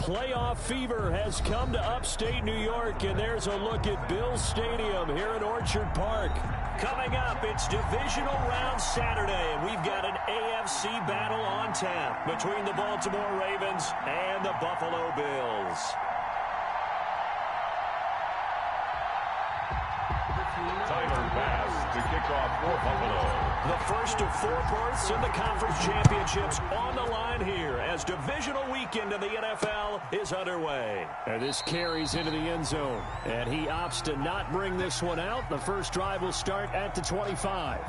Playoff fever has come to upstate New York, and there's a look at Bills Stadium here in Orchard Park. Coming up, it's divisional round Saturday, and we've got an AFC battle on tap between the Baltimore Ravens and the Buffalo Bills. Tyler Bass to kick off for Buffalo. The first of 4 berths in the conference championships on the line here as divisional weekend in the NFL is underway. And this carries into the end zone, and he opts to not bring this one out. The first drive will start at the 25.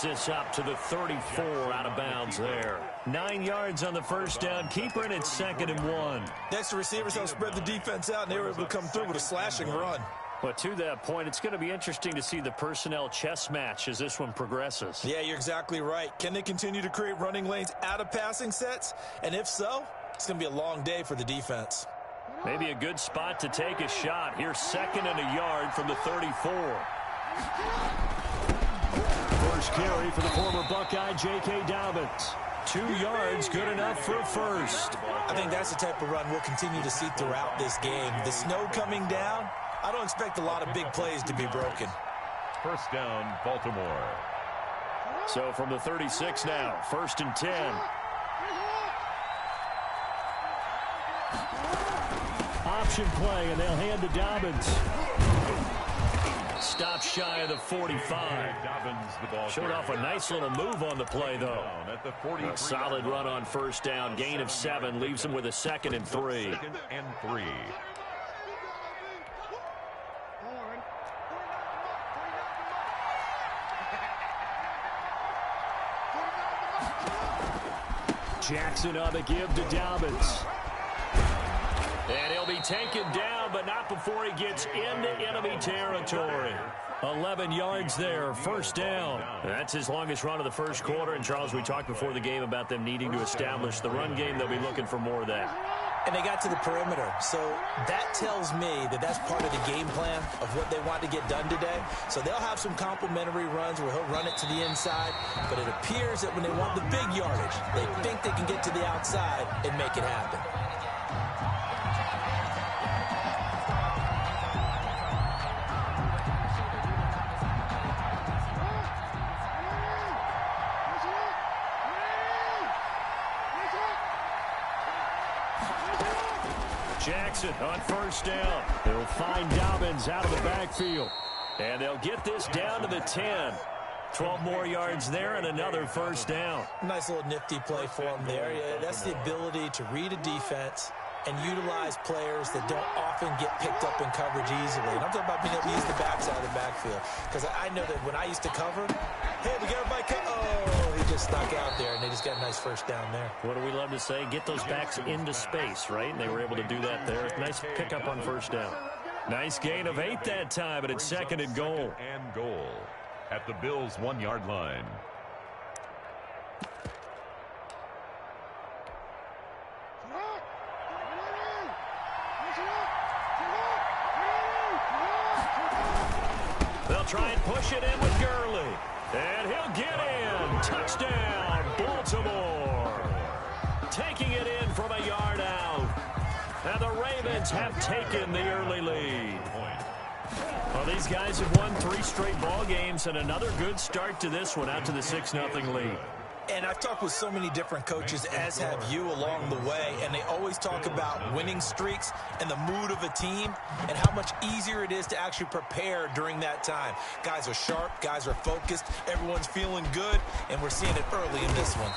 This up to the 34 out of bounds there. 9 yards on the first down. Keeper, and it's 2nd and 1. Next, the receivers help spread the defense out, and they were able to come through with a slashing run. But to that point, it's going to be interesting to see the personnel chess match as this one progresses. Yeah, you're exactly right. Can they continue to create running lanes out of passing sets? And if so, it's going to be a long day for the defense. Maybe a good spot to take a shot. Here's 2nd and a yard from the 34. First carry for the former Buckeye, J.K. Dobbins. 2 yards, good enough for a first. I think that's the type of run we'll continue to see throughout this game. The snow coming down, I don't expect a lot of big plays to be broken. First down, Baltimore. So from the 36 now, 1st and 10. Option play, and they'll hand to Dobbins. Stop shy of the 45. Showed off a nice little move on the play, though. A solid run on first down. Gain of 7 leaves him with a 2nd and 3. 2nd and 3. Jackson on the give to Dobbins. And he'll be taken down, but not before he gets into enemy territory. 11 yards there, first down. That's his longest run of the first quarter. And, Charles, we talked before the game about them needing to establish the run game. They'll be looking for more of that. And they got to the perimeter. So that tells me that that's part of the game plan of what they want to get done today. So they'll have some complimentary runs where he'll run it to the inside. But it appears that when they want the big yardage, they think they can get to the outside and make it happen. Jackson on first down. They'll find Dobbins out of the backfield. And they'll get this down to the 10. 12 more yards there and another first down. Nice little nifty play for him there. Yeah, that's the ability to read a defense and utilize players that don't often get picked up in coverage easily. And I'm talking about being able to use the backside of the backfield. Because I know that when I used to cover, hey, we got everybody oh, he just stuck out there, and they just got a nice first down there. What do we love to say? Get those backs into space, right? And they were able to do that there. Nice pickup on first down. Nice gain of 8 that time, but it's 2nd and goal. And goal at the Bills' 1-yard line. They'll try and push it in with Gurley. And he'll get in. Touchdown, Baltimore. Taking it in from a yard out. And the Ravens have taken the early lead. Well, these guys have won 3 straight ball games and another good start to this one out to the 6-0 lead. And I've talked with so many different coaches, as have you, along the way, and they always talk about winning streaks and the mood of a team and how much easier it is to actually prepare during that time. Guys are sharp, guys are focused, everyone's feeling good, and we're seeing it early in this one.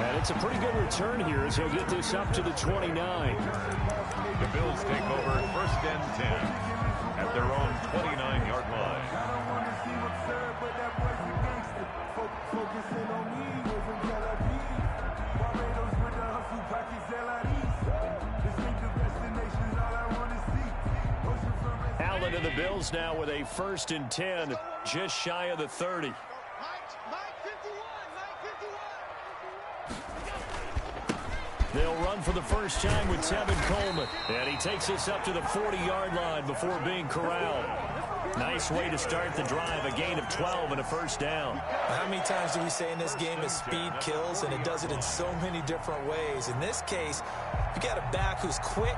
And it's a pretty good return here as he'll get this up to the 29. The Bills take over 1st and 10 at their own 29-yard line. Ireland and the Bills now with a 1st and 10, just shy of the 30. They'll run for the first time with Tevin Coleman. And he takes us up to the 40-yard line before being corralled. Nice way to start the drive, a gain of 12 and a 1st down. How many times do we say in this game is speed kills, and it does it in so many different ways. In this case, you got a back who's quick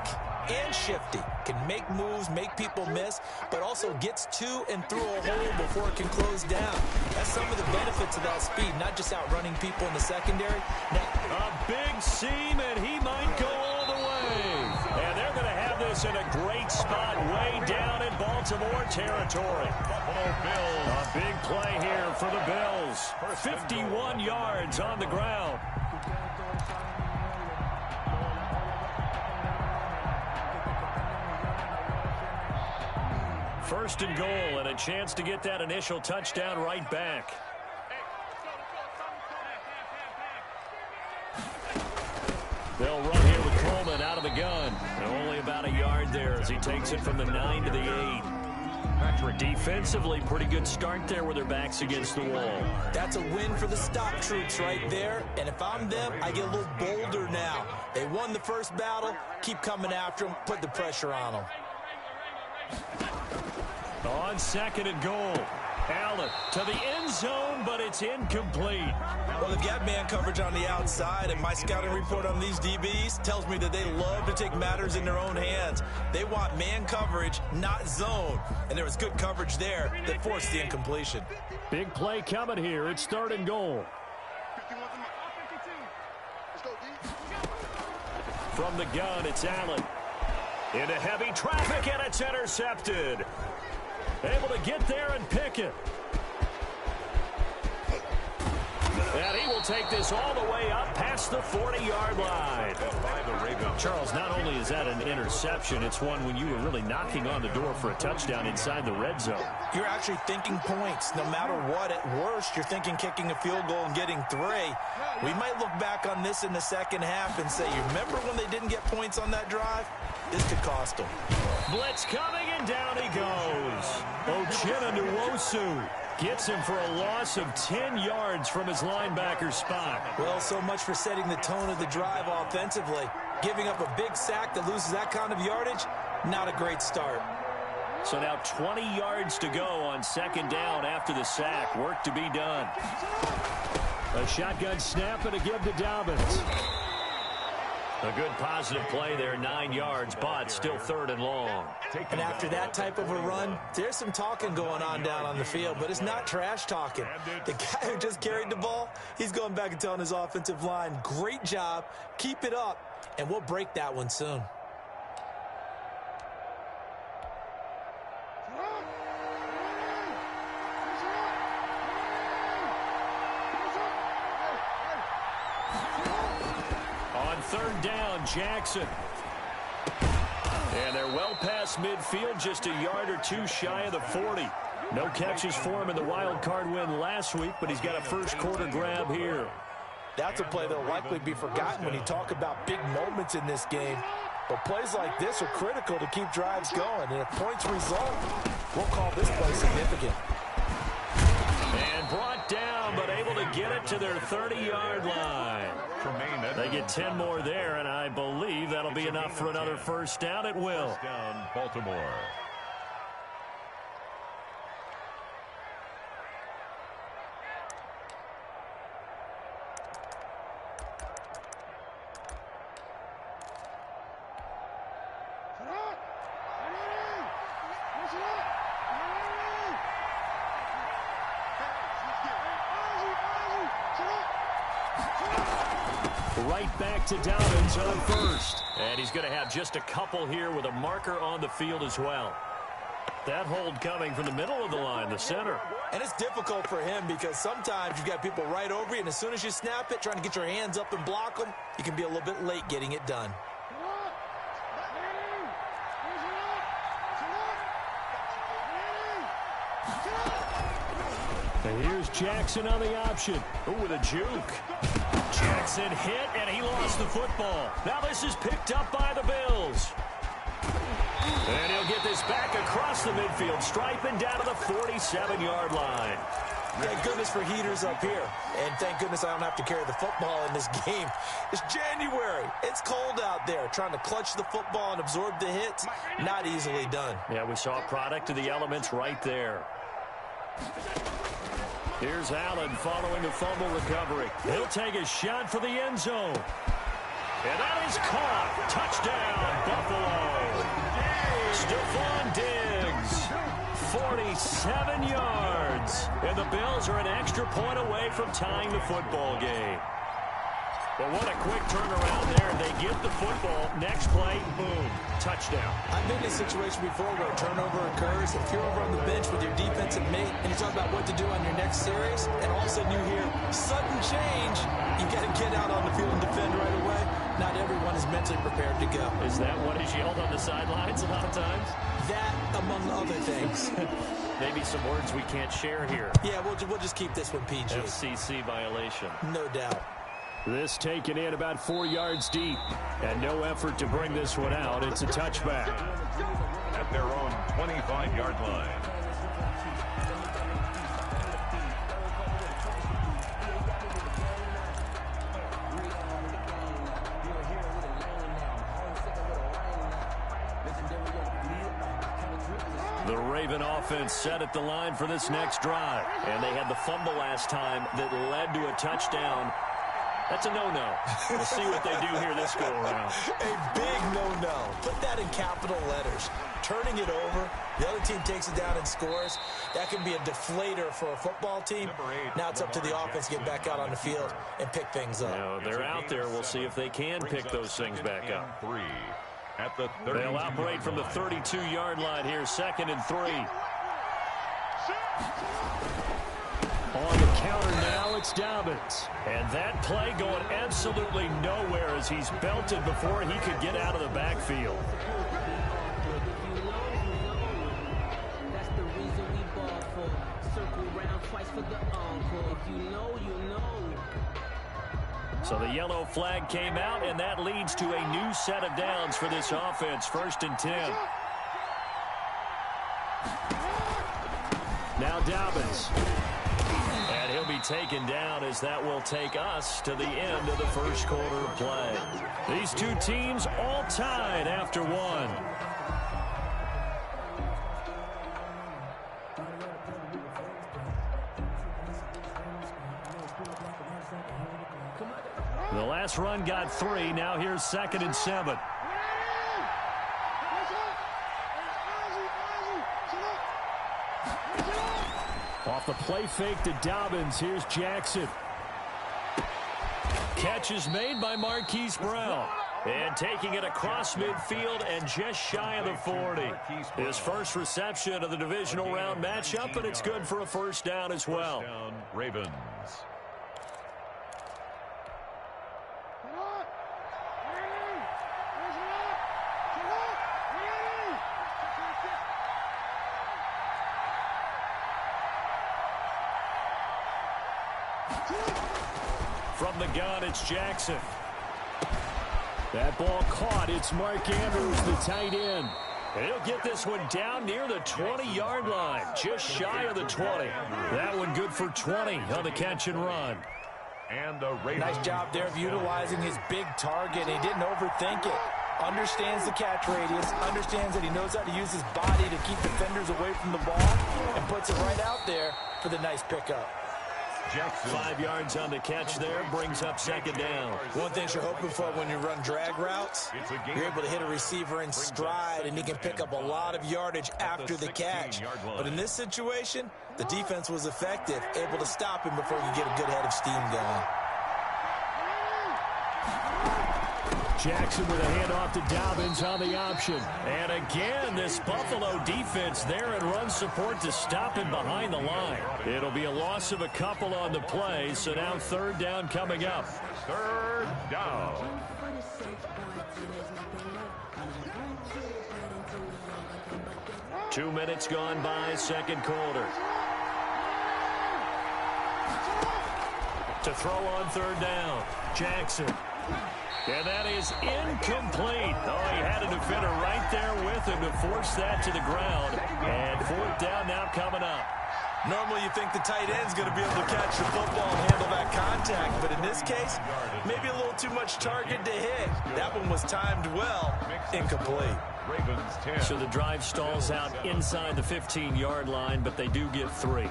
and shifty, can make moves, make people miss, but also gets to and through a hole before it can close down. That's some of the benefits of that speed, not just outrunning people in the secondary. Now, a big seam, and he might go all the way. And they're going to have this in a great spot way down in Baltimore territory. Buffalo Bills. A big play here for the Bills. 51 yards on the ground. First and goal, and a chance to get that initial touchdown right back. They'll run here with Coleman out of the gun. And only about a yard there as he takes it from the 9 to the 8. Defensively, pretty good start there with their backs against the wall. That's a win for the stop troops right there. And if I'm them, I get a little bolder now. They won the first battle. Keep coming after them. Put the pressure on them. On 2nd and goal, Allen to the end zone, but it's incomplete. Well, they've got man coverage on the outside, and my scouting report on these DBs tells me that they love to take matters in their own hands. They want man coverage, not zone. And there was good coverage there that forced the incompletion. Big play coming here. It's 3rd and goal. From the gun, it's Allen. Into heavy traffic, and it's intercepted. Able to get there and pick it. And he will take this all the way up past the 40-yard line. By the Ravens. Charles, not only is that an interception, it's one when you were really knocking on the door for a touchdown inside the red zone. You're actually thinking points. No matter what, at worst, you're thinking kicking a field goal and getting 3. We might look back on this in the second half and say, you remember when they didn't get points on that drive? This could cost them. Blitz coming, and down he goes. Uchenna Nwosu gets him for a loss of 10 yards from his linebacker spot. Well, so much for setting the tone of the drive offensively. Giving up a big sack that loses that kind of yardage, not a great start. So now 20 yards to go on 2nd down after the sack. Work to be done. A shotgun snap and a give to Dobbins. A good positive play there, 9 yards, but still 3rd and long. And after that type of a run, there's some talking going on down on the field, but it's not trash talking. The guy who just carried the ball, he's going back and telling his offensive line, great job, keep it up, and we'll break that one soon. On 3rd down, Jackson. And they're well past midfield, just a yard or 2 shy of the 40. No catches for him in the wild card win last week, but he's got a first quarter grab here. That's a play that will likely be forgotten when you talk about big moments in this game. But plays like this are critical to keep drives going. And if points result, we'll call this play significant. And brought down, but able to get it to their 30-yard line. They get 10 more there, and I believe that'll be enough for another first down. It will. First down, Baltimore. Right back to Dobbins on 1st. And he's going to have just a couple here with a marker on the field as well. That hold coming from the middle of the line, the center. And it's difficult for him because sometimes you've got people right over you, and as soon as you snap it, trying to get your hands up and block them, you can be a little bit late getting it done. And here's Jackson on the option. Ooh, with a juke. Jackson hit, and he lost the football. Now this is picked up by the Bills. And he'll get this back across across the midfield stripe and down to the 47-yard line. Thank goodness for heaters up here. And thank goodness I don't have to carry the football in this game. It's January. It's cold out there. Trying to clutch the football and absorb the hits, not easily done. Yeah, we saw a product of the elements right there. Here's Allen following a fumble recovery. He'll take a shot for the end zone. And that is caught. Touchdown, Buffalo. Stephon Diggs. 47 yards. And the Bills are an extra point away from tying the football game. But what a quick turnaround there. They get the football. Next play, boom, touchdown. I've been in a situation before where a turnover occurs. If you're over on the bench with your defensive mate and you talk about what to do on your next series, and all of a sudden you hear sudden change, you got to get out on the field and defend right away. Not everyone is mentally prepared to go. Is that what is yelled on the sidelines a lot of times? That, among other things. Maybe some words we can't share here. Yeah, we'll just keep this one PG. FCC violation. No doubt. This taken in about 4 yards deep. And no effort to bring this one out. It's a touchback. At their own 25-yard line. The Raven offense set at the line for this next drive. And they had the fumble last time that led to a touchdown. That's a no-no. We'll see what they do here this go-around. A big no-no. Put that in capital letters. Turning it over, the other team takes it down and scores. That can be a deflator for a football team. Now it's up to the offense to get back out on the field and pick things up. Now, they're out there. We'll see if they can pick those things back up. At the They'll operate from the 32-yard line here, 2nd and 3. On the counter now, it's Dobbins. And that play going absolutely nowhere as he's belted before he could get out of the backfield. That's the reason we ball for. Circle round twice for the encore. If you know, you know. So the yellow flag came out, and that leads to a new set of downs for this offense. 1st and 10. Now Dobbins. And he'll be taken down as that will take us to the end of the first quarter of play. These two teams all tied after one. The last run got 3. Now here's 2nd and 7. Off the play fake to Dobbins. Here's Jackson. Catch is made by Marquise Brown. And taking it across midfield and just shy of the 40. His first reception of the divisional round matchup, and it's good for a first down as well. First down, Ravens. From the gun, it's Jackson. That ball caught. It's Mark Andrews, the tight end. And he'll get this one down near the 20-yard line, just shy of the 20. That one good for 20 on the catch and run. And the Ravens. Nice job there of utilizing his big target. He didn't overthink it. Understands the catch radius, understands that he knows how to use his body to keep defenders away from the ball, and puts it right out there for the nice pickup. Jackson. 5 yards on the catch there, brings up 2nd down. One thing you're hoping for when you run drag routes, you're able to hit a receiver in stride, and he can pick up a lot of yardage after the catch. But in this situation, the defense was effective, able to stop him before he could get a good head of steam going. Jackson with a handoff to Dobbins on the option. And again, this Buffalo defense there in run support to stop him behind the line. It'll be a loss of a couple on the play, so now 3rd down coming up. 3rd down. 2 minutes gone by, 2nd quarter. To throw on 3rd down, Jackson. And that is incomplete. Oh, he had a defender right there with him to force that to the ground. Normally you think the tight end's going to be able to catch the football and handle that contact, but in this case, maybe a little too much target to hit. That one was timed well, incomplete. Ravens 10. So the drive stalls out inside the 15-yard line, but they do get 3.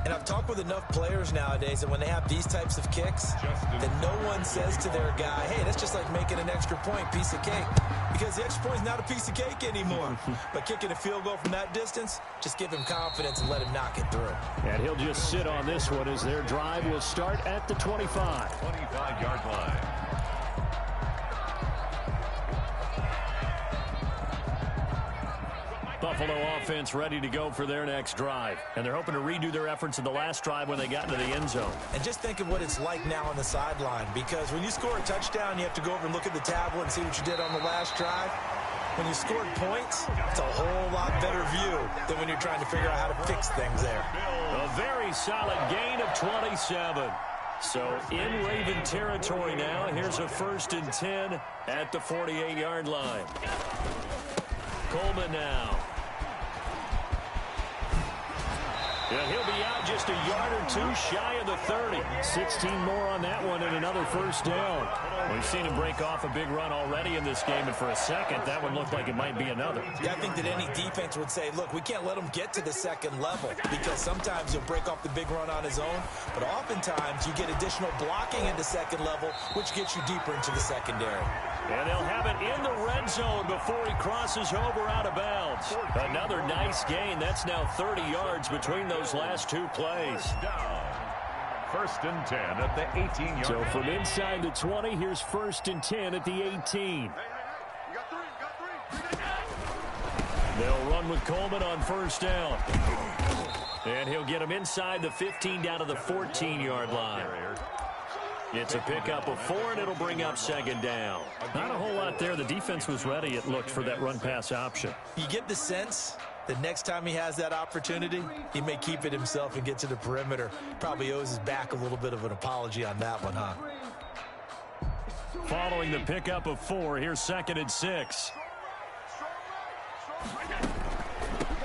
And I've talked with enough players nowadays that when they have these types of kicks, that no one says to their guy, hey, that's just like making an extra point, piece of cake. Because the extra point is not a piece of cake anymore. But kicking a field goal from that distance, just give him confidence and let him knock it through. And he'll just sit on this one as their drive will start at the 25. 25-yard line. Buffalo offense ready to go for their next drive. And they're hoping to redo their efforts in the last drive when they got into the end zone. And just think of what it's like now on the sideline. Because when you score a touchdown, you have to go over and look at the tablet and see what you did on the last drive. When you scored points, it's a whole lot better view than when you're trying to figure out how to fix things there. A very solid gain of 27. So in Raven territory now, here's a 1st and 10 at the 48-yard line. Coleman now. Yeah, he'll be out just a yard or two shy of the 30. 16 more on that one and another 1st down. We've seen him break off a big run already in this game, and for a second, that one looked like it might be another. Yeah, I think that any defense would say, look, we can't let him get to the second level because sometimes he'll break off the big run on his own, but oftentimes you get additional blocking into second level, which gets you deeper into the secondary. And they'll have it in the red zone before he crosses over out of bounds. Another nice gain. That's now 30 yards between those last 2 plays. 1st and 10 at the 18-yard. So from inside the 20, here's 1st and 10 at the 18. They'll run with Coleman on 1st down. And he'll get him inside the 15 down to the 14-yard line. It's a pickup of 4, and it'll bring up 2nd down. Not a whole lot there. The defense was ready, it looked, for that run-pass option. You get the sense that next time he has that opportunity, he may keep it himself and get to the perimeter. Probably owes his back a little bit of an apology on that one, huh? Following the pickup of 4, here's 2nd and 6.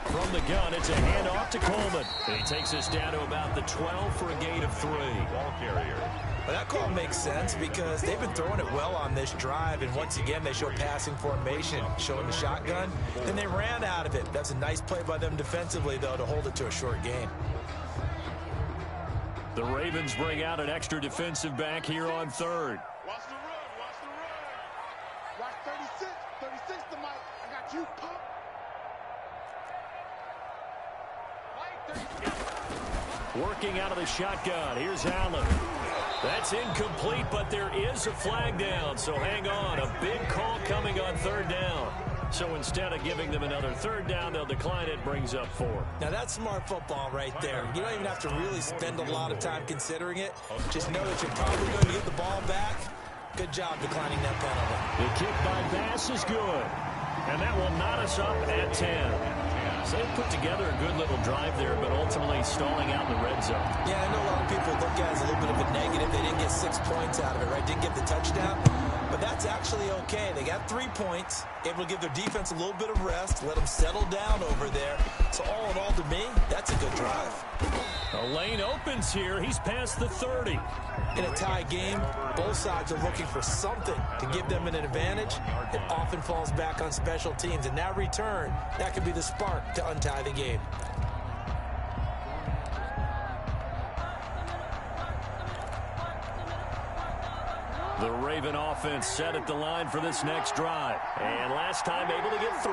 From the gun, it's a handoff to Coleman. And he takes us down to about the 12 for a gain of 3. Ball carrier. Well, that call makes sense because they've been throwing it well on this drive, and once again, they show passing formation, showing the shotgun. Then they ran out of it. That's a nice play by them defensively, though, to hold it to a short gain. The Ravens bring out an extra defensive back here on 3rd. Watch the run, watch the run. Watch 36, 36 to Mike. I got you, pump. Working out of the shotgun. Here's Allen. That's incomplete, but there is a flag down, so hang on. A big call coming on 3rd down. So instead of giving them another 3rd down, they'll decline it, brings up 4. Now, that's smart football right there. You don't even have to really spend a lot of time considering it. Just know that you're probably going to get the ball back. Good job declining that penalty. The kick by Bass is good. And that will knot us up at 10. So they put together a good little drive there, but ultimately stalling out in the red zone. Yeah, I know a lot of people look at it as a little bit of a negative. They didn't get 6 points out of it, right? Didn't get the touchdown. But that's actually okay. They got 3 points, able to give their defense a little bit of rest, let them settle down over there. So all in all, to me, that's a good drive. The lane opens here. He's past the 30. In a tie game, both sides are looking for something to give them an advantage. It often falls back on special teams. And that return, that could be the spark to untie the game. The Raven offense set at the line for this next drive. And last time able to get 3.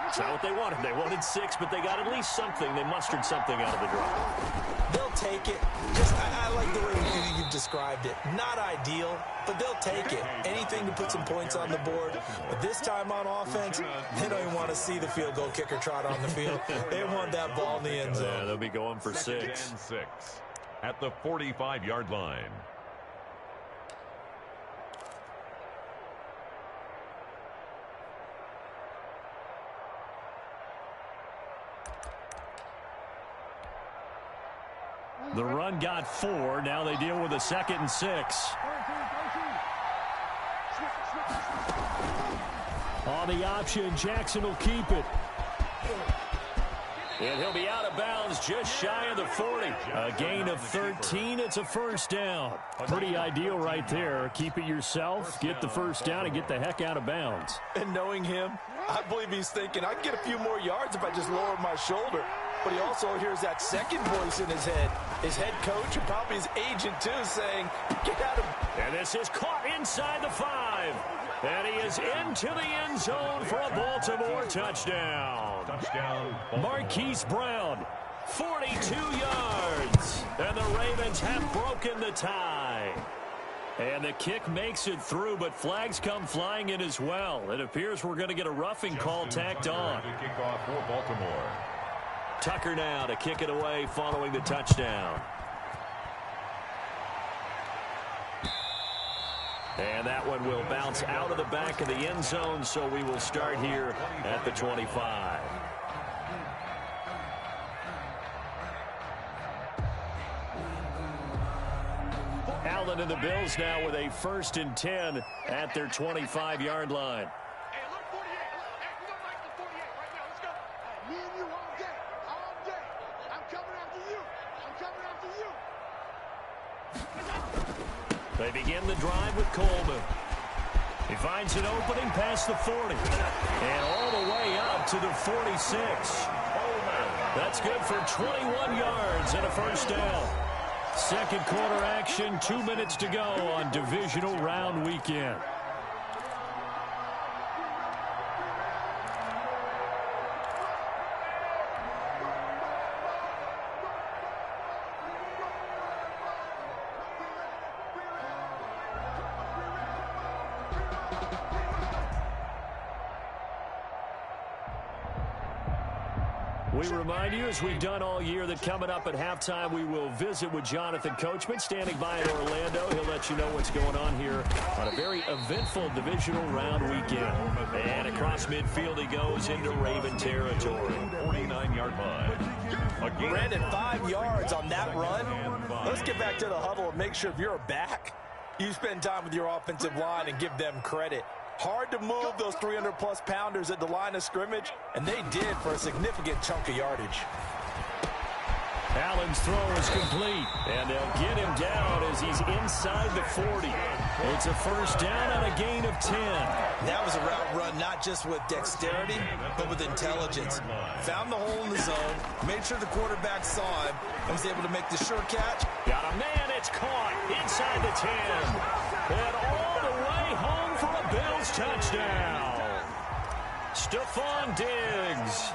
It's not what they wanted. They wanted 6, but they got at least something. They mustered something out of the drive. They'll take it. Just, I like the way you've described it. Not ideal, but they'll take it. Anything to put some points on the board. But this time on offense, they don't even want to see the field goal kicker trot on the field. They want that ball in the end zone. Yeah, they'll be going for 6. 2nd and 6 at the 45-yard line. The run got 4. Now they deal with a 2nd and 6. On the option, Jackson will keep it. And he'll be out of bounds just shy of the 40. A gain of 13. It's a first down. Pretty ideal right there. Keep it yourself, get the first down, and get the heck out of bounds. And knowing him, I believe he's thinking, I can get a few more yards if I just lower my shoulder. But he also hears that second voice in his head. His head coach and probably his agent, too, saying, get out of... And this is caught inside the 5. And he is into the end zone for a Baltimore touchdown. Touchdown, Marquise Brown, 42 yards. And the Ravens have broken the tie. And the kick makes it through, but flags come flying in as well. It appears we're going to get a roughing call tacked on. To kick off for Baltimore. Tucker now to kick it away following the touchdown. And that one will bounce out of the back of the end zone, so we will start here at the 25. Allen and the Bills now with a 1st and 10 at their 25-yard line. Hey, look, 48. Hey, we don't like the 48 right now. Let's go. Me and you all day. All day. I'm coming after you. I'm coming after you. They begin the drive with Coleman. He finds an opening past the 40. And all the way up to the 46. That's good for 21 yards and a first down. Second quarter action, 2 minutes to go on divisional round weekend. We remind you, as we've done all year, that coming up at halftime, we will visit with Jonathan Coachman, standing by in Orlando. He'll let you know what's going on here on a very eventful divisional round weekend. And across midfield he goes into Raven territory. 49-yard line. Brandon, 5 yards on that run. Let's get back to the huddle and make sure if you're a back, you spend time with your offensive line and give them credit. Hard to move those 300-plus pounders at the line of scrimmage, and they did for a significant chunk of yardage. Allen's throw is complete, and they'll get him down as he's inside the 40. It's a first down on a gain of 10. That was a route run not just with dexterity, but with intelligence. Found the hole in the zone, made sure the quarterback saw him, and was able to make the sure catch. Got a man, it's caught inside the 10. And all the way home for a Bills touchdown. Stephon Diggs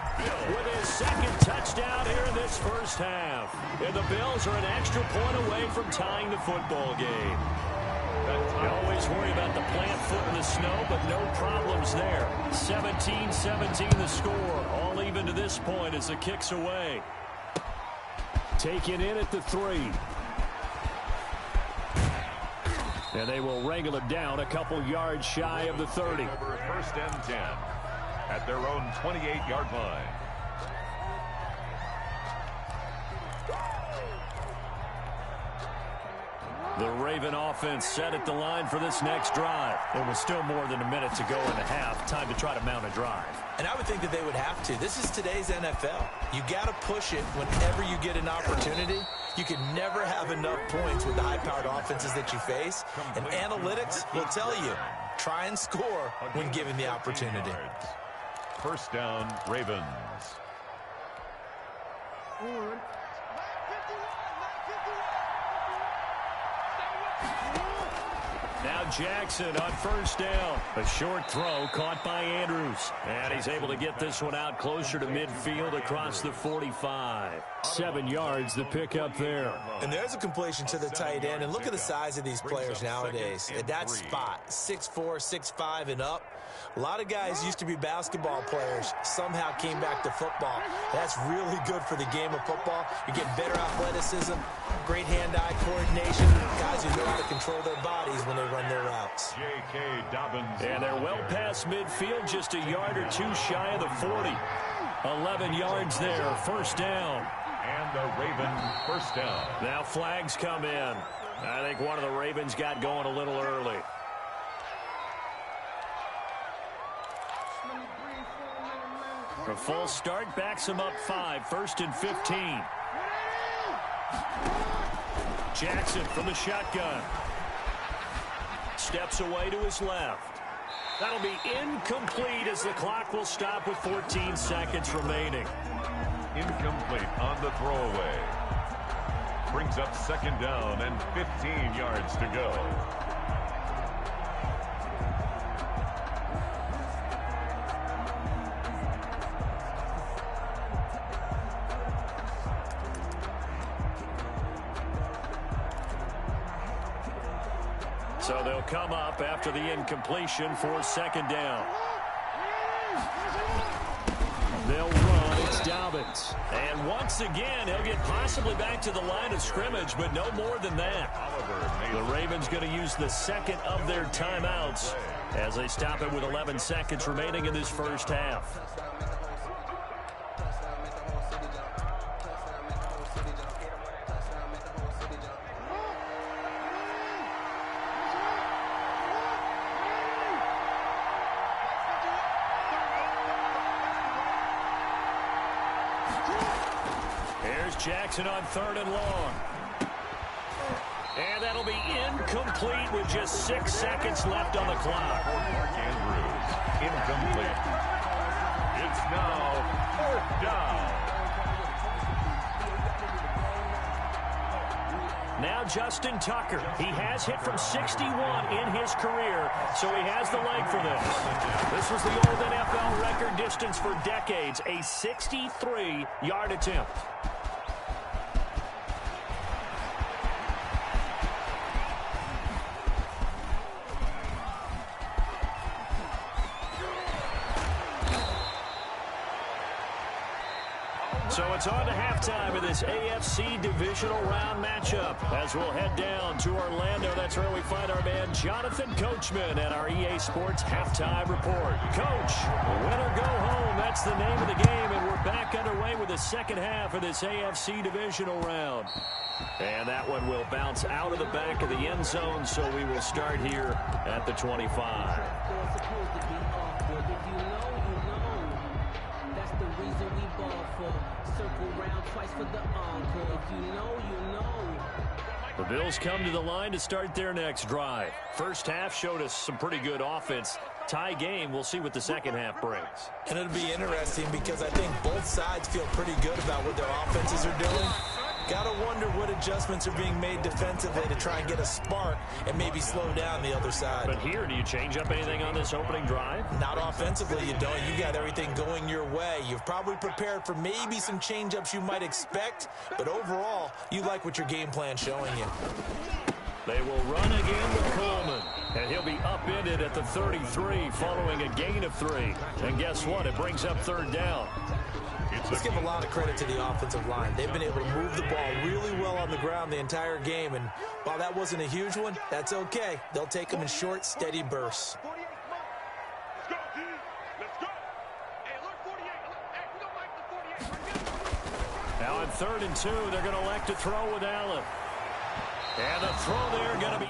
with his second touchdown here in this first half. And the Bills are an extra point away from tying the football game. You always worry about the plant foot in the snow, but no problems there. 17-17 the score. All even to this point as the kick's away. Taken in at the 3. And they will wrangle it down a couple yards shy of the 30. First and 10 at their own 28-yard line. The Raven offense set at the line for this next drive. There was still more than a minute to go in the half. Time to try to mount a drive. And I would think that they would have to. This is today's NFL. You got to push it whenever you get an opportunity. You can never have enough points with the high-powered offenses that you face. And analytics will tell you, try and score when given the opportunity. First down, Ravens. Now Jackson on first down. A short throw caught by Andrews. And he's able to get this one out closer to midfield across the 45. 7 yards the pickup there. And there's a completion to the tight end. And look at the size of these players nowadays. At that spot, 6'4", 6'5", and up. A lot of guys used to be basketball players, somehow came back to football. That's really good for the game of football. You're getting better athleticism, great hand-eye coordination, guys who know how to control their bodies when they run their routes. J.K. Dobbins. And they're well past midfield, just a yard or two shy of the 40. 11 yards there, first down. And the Raven first down. Now flags come in. I think one of the Ravens got going a little early. A full start backs him up 5, 1st and 15. Jackson from the shotgun. Steps away to his left. That'll be incomplete as the clock will stop with 14 seconds remaining. Incomplete on the throwaway. Brings up 2nd down and 15 yards to go. So they'll come up after the incompletion for 2nd down. They'll run. It's Dobbins. And once again, he'll get possibly back to the line of scrimmage, but no more than that. The Ravens going to use the 2nd of their timeouts as they stop it with 11 seconds remaining in this first half. Jackson on 3rd and long. And that'll be incomplete with just 6 seconds left on the clock. Mark Andrews, incomplete. It's now 4th down. Now Justin Tucker. He has hit from 61 in his career, so he has the leg for this. This was the old NFL record distance for decades, a 63-yard attempt. So it's on to halftime of this AFC divisional round matchup as we'll head down to Orlando. That's where we find our man Jonathan Coachman at our EA Sports Halftime Report. Coach, win or go home, that's the name of the game, and we're back underway with the 2nd half of this AFC divisional round. And that one will bounce out of the back of the end zone, so we will start here at the 25. The Bills come to the line to start their next drive. First half showed us some pretty good offense. Tie game, we'll see what the second half brings. And it'll be interesting because I think both sides feel pretty good about what their offenses are doing. Gotta wonder what adjustments are being made defensively to try and get a spark and maybe slow down the other side. But here, do you change up anything on this opening drive? Not offensively, you don't. You got everything going your way. You've probably prepared for maybe some change-ups you might expect, but overall, you like what your game plan's showing you. They will run again with Coleman, and he'll be upended at the 33 following a gain of 3. And guess what? It brings up 3rd down. Let's give a lot of credit to the offensive line. They've been able to move the ball really well on the ground the entire game, and while that wasn't a huge one, that's okay. They'll take them in short, steady bursts. Now on 3rd and 2, they're going to elect to throw with Allen. And the throw there going to be...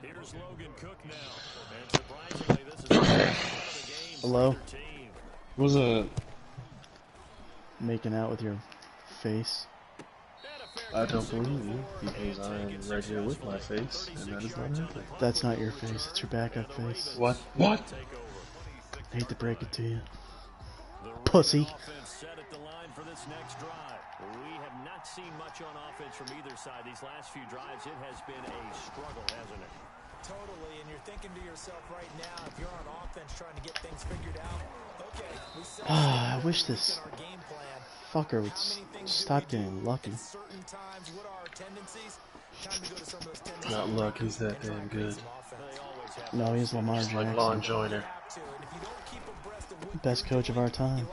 Here's Logan Cook now. And surprisingly, this is one of the games. Hello? Was making out with your face? I don't believe you, because I am right here with my face, and that is not anything. That's not your face, it's your backup face. What? What? I hate to break it to you. Pussy. Set at the line for this next drive. We have not seen much on offense from either side. These last few drives, it has been a struggle, hasn't it? Totally, and you're thinking to yourself right now, if you're on offense trying to get things figured out, okay, we set I wish this our game plan. fucker would stop getting lucky. Certain times, what are our tendencies? Time to go to some of those tendencies. Not luck, he's that damn good. No, he's Lamar Like Lon Jackson. Joyner. Best coach of our time.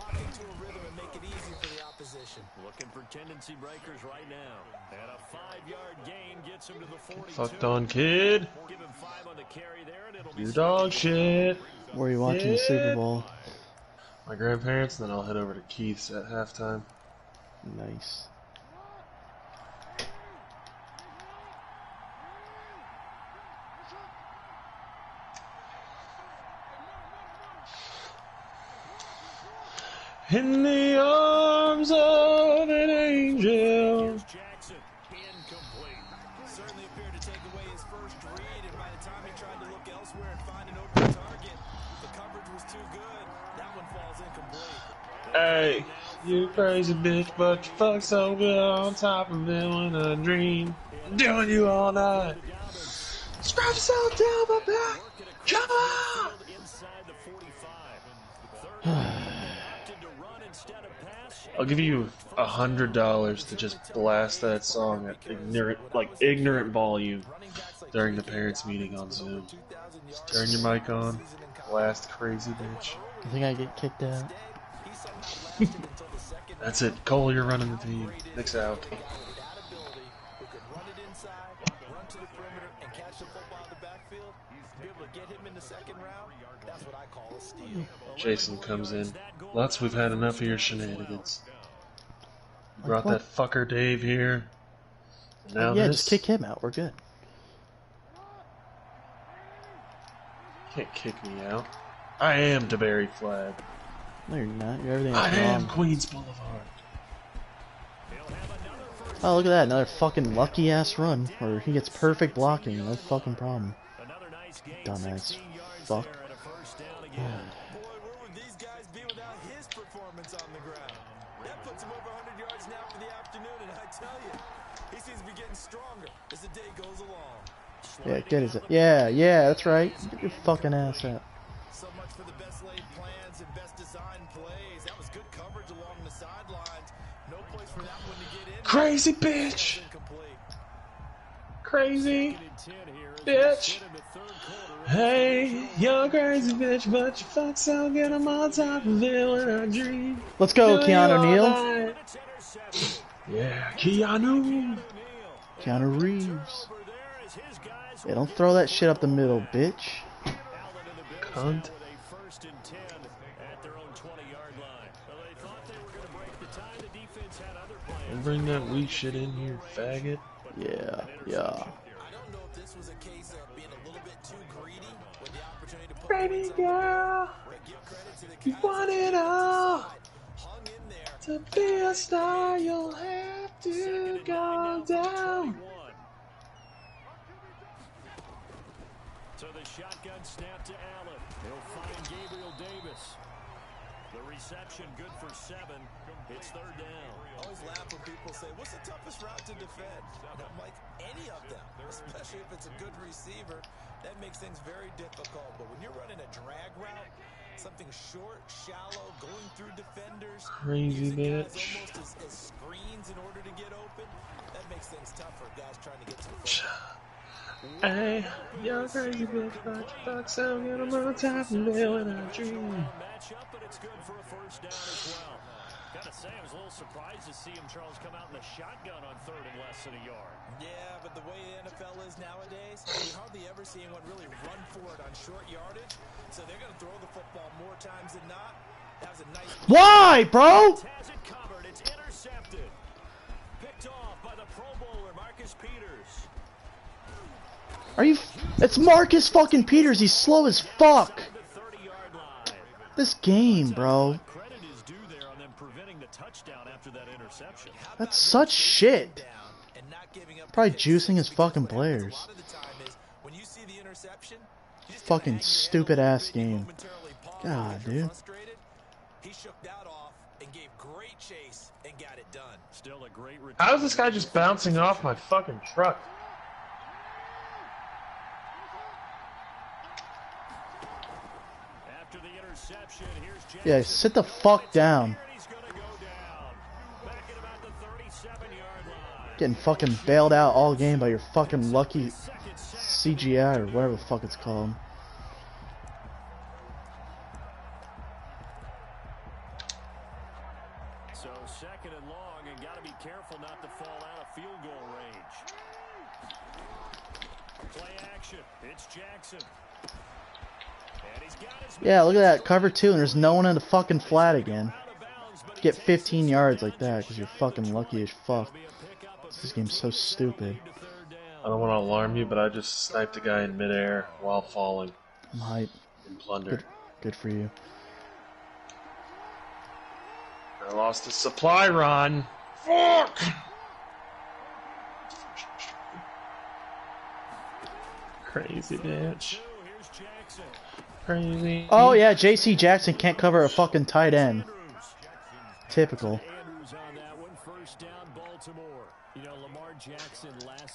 situation. Looking for tendency breakers right now. And a 5-yard gain gets him to the 42. Fucked on, kid. Give him 5 on the carry there, and it'll be You dog shit. Where are you watching the Super Bowl? My grandparents, and then I'll head over to Keith's at halftime. Nice. In the arms of an angel. Jackson, incomplete. Certainly appeared to take away his first read, and by the time he tried to look elsewhere and find an open target, the coverage was too good. That one falls incomplete. Hey, you crazy bitch, but you fuck so good on top of it when I dream. Doing you all night. Scrub so down my back. Come on! Inside the 45. I'll give you $100 to just blast that song at ignorant volume during the parents' meeting on Zoom. Just turn your mic on, blast crazy bitch. I think I get kicked out. That's it. Cole, you're running the team. Nick's out. Jason comes in. Lutz, we've had enough of your shenanigans. You brought that fucker Dave here. Now yeah, this? just kick him out. We're good. Can't kick me out. I am DeBerry Flag. No, you're not. You're everything I that's am wrong. Queens Boulevard. Oh, look at that. Another fucking lucky ass run where he gets perfect blocking. No fucking problem. Dumbass. Fuck. Boy, where would these guys be without his performance on the ground? That puts him over 100 yards now for the afternoon, and I tell you, he seems to be getting stronger as the day goes along. Yeah, get his. Yeah, that's right. Get your fucking ass out. So much for the best laid plans and best designed plays. That was good coverage along the sidelines. No place for that one to get in. Crazy bitch! Crazy bitch! Hey, you're crazy bitch, but you fuck so good I'm on top of it when I dream. Let's go, Do Keanu you Neal. all night. Yeah, Keanu. Keanu Reeves. Yeah, don't throw that shit up the middle, bitch. Cunt. Don't bring that weak shit in here, faggot. Yeah. I don't know if this was a case of being a little bit too greedy with the opportunity to put Baby girl, give credit to the you want it all. hung in there. To be a star, you'll have to go down. So the shotgun snap to Allen. He'll find Gabriel Davis. The reception good for 7. It's 3rd down. I always laugh when people say, what's the toughest route to defend? And I'm like, any of them, especially if it's a good receiver. That makes things very difficult. But when you're running a drag route, something short, shallow, going through defenders, Crazy using guys bitch. almost as screens in order to get open, that makes things tough for guys trying to get to the football. Hey, you're crazy bitch, but you fuck so good I'm on top of it when I dream. Matchup, but it's good for a 1st down as well. Gotta say, I was a little surprised to see him, Charles, come out in the shotgun on 3rd and less than a yard. Yeah, but the way the NFL is nowadays, we hardly ever see anyone really run for it on short yardage. So they're going to throw the football more times than not. That was a nice... Why, bro? Has it covered. It's intercepted. Picked off by the Pro Bowler, Marcus Peters. Are you? It's Marcus fucking Peters. He's slow as fuck. The 30-yard line. This game, bro. Credit is due there on them preventing the touchdown after that interception. That's such shit. And not giving up Probably picks, juicing his because fucking what happens players. A lot of the time is when you see the interception, you just Fucking gotta hang your head stupid a little ass bit, you game. momentarily pause God, if you're dude. frustrated. He shook that off and gave great chase and got it done. Still a great return. How is this guy just bouncing off my fucking truck? After the interception, here's Jackson. Yeah, sit the fuck down. He's gonna go down. Back at about the 37-yard line. Getting fucking bailed out all game by your fucking lucky CGI or whatever the fuck it's called. So second and long, and got to be careful not to fall out of field goal range. Play action. It's Jackson. And he's got his Yeah, look at that. Cover 2, and there's no one in the fucking flat again. Get 15 yards like that because you're fucking lucky as fuck. This game's so stupid. I don't want to alarm you, but I just sniped a guy in midair while falling. I'm hype. In plunder. Good for you. I lost a supply run. Fuck! Crazy bitch. Crazy. Oh yeah, J.C. Jackson can't cover a fucking tight end. Typical.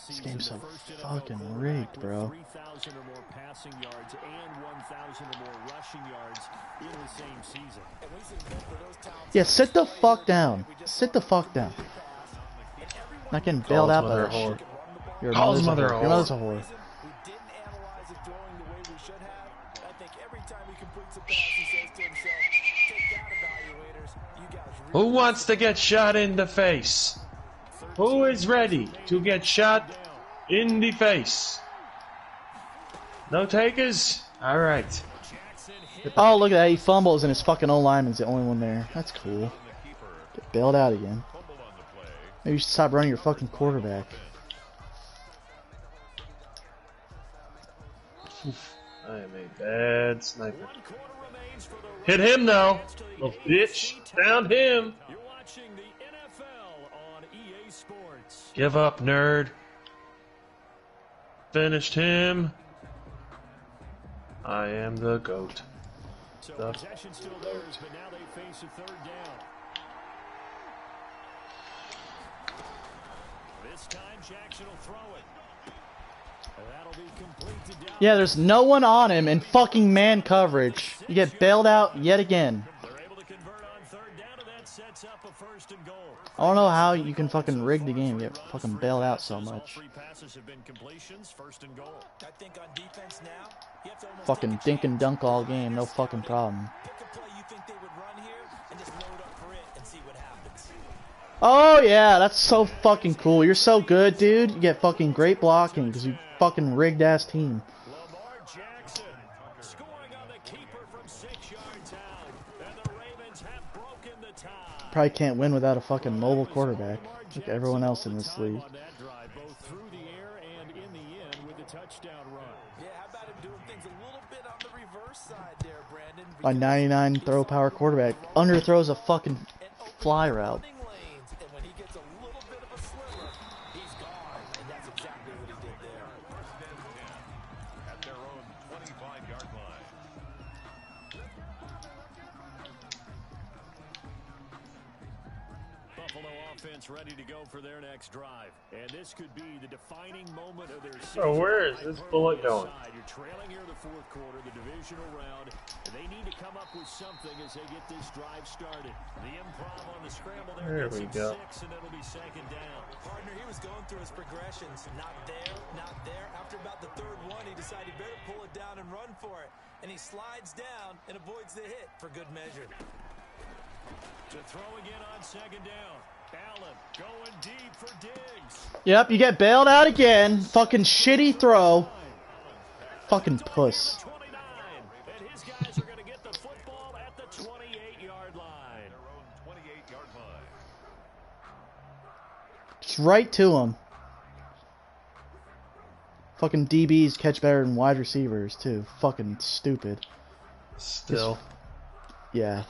This game's so fucking rigged, bro. Yeah, sit the fuck down. Sit the fuck down. Not getting bailed out by that shit. Your mother's a whore. Your mother's a whore. Who wants to get shot in the face? Who is ready to get shot in the face? No takers? Alright. Oh, look at that. He fumbles and his fucking O-lineman's the only one there. That's cool. Get bailed out again. Maybe you should stop running your fucking quarterback. I am a bad sniper. Hit him though. Little bitch. Down him. Give up, nerd. Finished him. I am the GOAT. The possession still theirs, but now they face a third down. This time Jackson will throw it. That'll be complete to down. Yeah, there's no one on him in fucking man coverage. You get bailed out yet again. They're able to convert on third down, and that sets up a first and goal. I don't know how you can fucking rig the game. You get fucking bailed out so much. Three passes have been completions, first and goal. I think on defense now, you have to almost Fucking dink and dunk all game, no fucking problem. pick a play you think they would run here and just load up for it and see what happens. Oh yeah, that's so fucking cool. You're so good, dude. You get fucking great blocking because you fucking rigged ass team. Lamar Jackson scoring on the keeper from 6 yards out. And the Ravens have broken the tie. Probably can't win without a fucking mobile quarterback, like everyone else in this league. On that drive, both through the air and in the end with a touchdown run. Yeah, how about him doing things a little bit on the reverse side there, Brandon? A 99 throw power quarterback underthrows a fucking fly route. Running lanes, and when he gets a little bit of a sliver, he's gone, and that's exactly what he did there. At their own 25-yard line. Buffalo offense ready to go for their next drive. And this could be the defining moment of their season. So where is this bullet going? You're trailing here in the fourth quarter, the divisional round. And they need to come up with something as they get this drive started. The improv on the scramble there. There we go. 6, and it'll be second down. Partner, he was going through his progressions. Not there, not there. After about the third one, he decided he better pull it down and run for it. And he slides down and avoids the hit for good measure. To throw again on second down. Allen going deep for Diggs. Yep, you get bailed out again. Fucking shitty throw. Fucking puss. 29. And his guys are going to get the football at the 28-yard line. Their own 28-yard line. Just right to him. Fucking DBs catch better than wide receivers, too. Fucking stupid. Still. Yeah.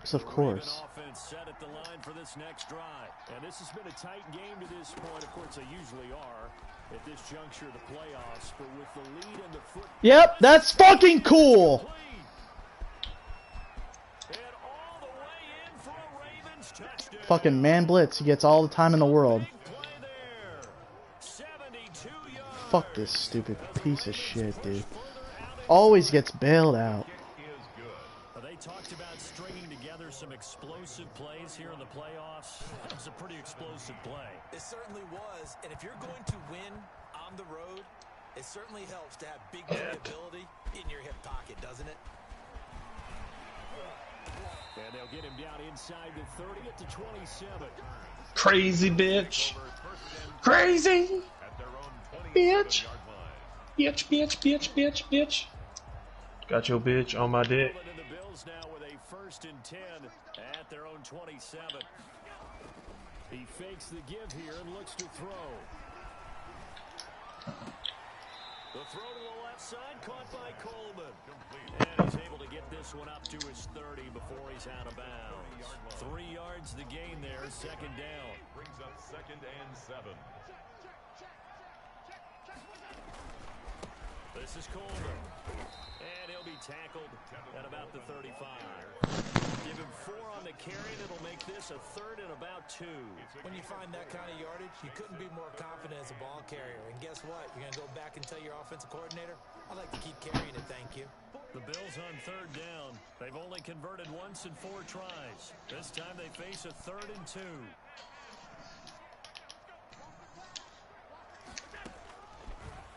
So of course. Offense set at the line for this next drive. And this has been a tight game to this point. Of course, they usually are at this juncture of the playoffs. But with the lead and the foot. Yep, that's fucking cool. And all the way in for a Ravens touchdown. Fucking man blitz. He gets all the time in the world. Play there. 72 yards. Fuck this stupid piece of shit, dude. Always gets bailed out. They talked about stringing together some explosive plays here in the playoffs. That was a pretty explosive play. It certainly was. And if you're going to win on the road, it certainly helps to have big playability in your hip pocket, doesn't it? And they'll get him down inside the 30 at the 27. Crazy bitch. Crazy. Bitch. Bitch, bitch, bitch, bitch, bitch. Got your bitch on my dick. And the Bills now with a 1st and 10 at their own 27. He fakes the give here and looks to throw. The throw to the left side caught by Coleman. And he's able to get this one up to his 30 before he's out of bounds. 3 yards the gain there, 2nd down. Brings up 2nd and 7. This is Coleman. And he'll be tackled at about the 35. Give him 4 on the carry, and it'll make this a 3rd and about 2. When you find that kind of yardage, you couldn't be more confident as a ball carrier. And guess what? You're going to go back and tell your offensive coordinator, I'd like to keep carrying it, thank you. The Bills on 3rd down. They've only converted once in 4 tries. This time they face a 3rd and 2.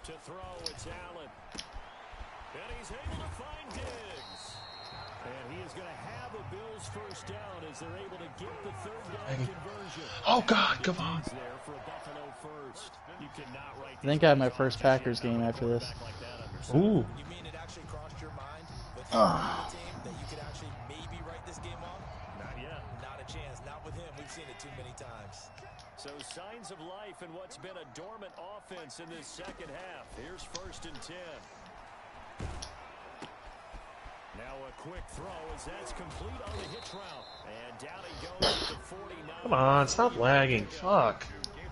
To throw, it's Allen. And he's able to find Diggs. And he is going to have a Bills 1st down as they're able to get the 3rd down conversion. Oh, God, come on. There for a Buffalo 1st. You cannot write I think I have my first Packers game after this. Ooh. You mean it actually crossed your mind with the team that you could actually maybe write this game off? Not yet. Not a chance. Not with him. We've seen it too many times. So signs of life in what's been a dormant offense in this 2nd half. Here's 1st and 10. Now a quick throw as that's complete on the hitch route. And down he goes at the 49. Come on, stop lagging. Fuck.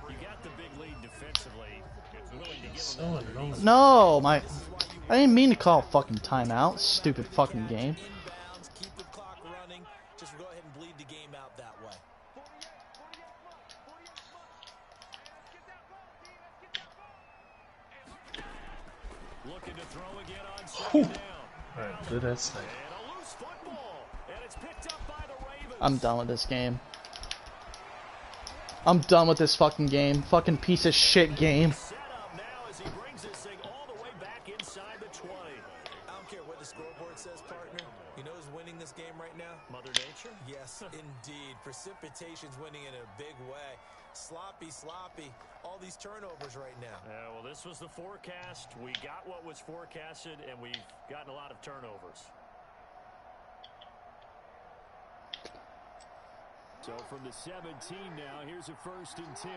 You got the big lead defensively. Willing to give So him annoying. No, I didn't mean to call fucking timeout. Stupid fucking game. Inbounds, keep the clock running. Just go ahead and bleed the game out that way. looking to throw again on 2nd down. Alright, good at snake. And a loose football. And it's picked up by the Ravens. I'm done with this game. I'm done with this fucking game. Fucking piece of shit game. Set up now as he brings this thing all the way back inside the 20. I don't care what the scoreboard says, partner. You know who's winning this game right now? Mother Nature? Yes, indeed. Precipitation's winning in a big way. Sloppy. All these turnovers right now. Yeah, well, this was the forecast. We got what was forecasted, and we've gotten a lot of turnovers. So from the 17 now, here's a 1st and 10.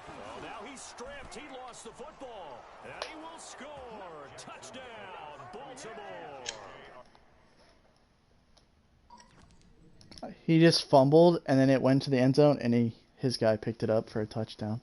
Oh, now he's stripped. He lost the football. And he will score. Touchdown, Baltimore. He just fumbled, and then it went to the end zone, and his guy picked it up for a touchdown.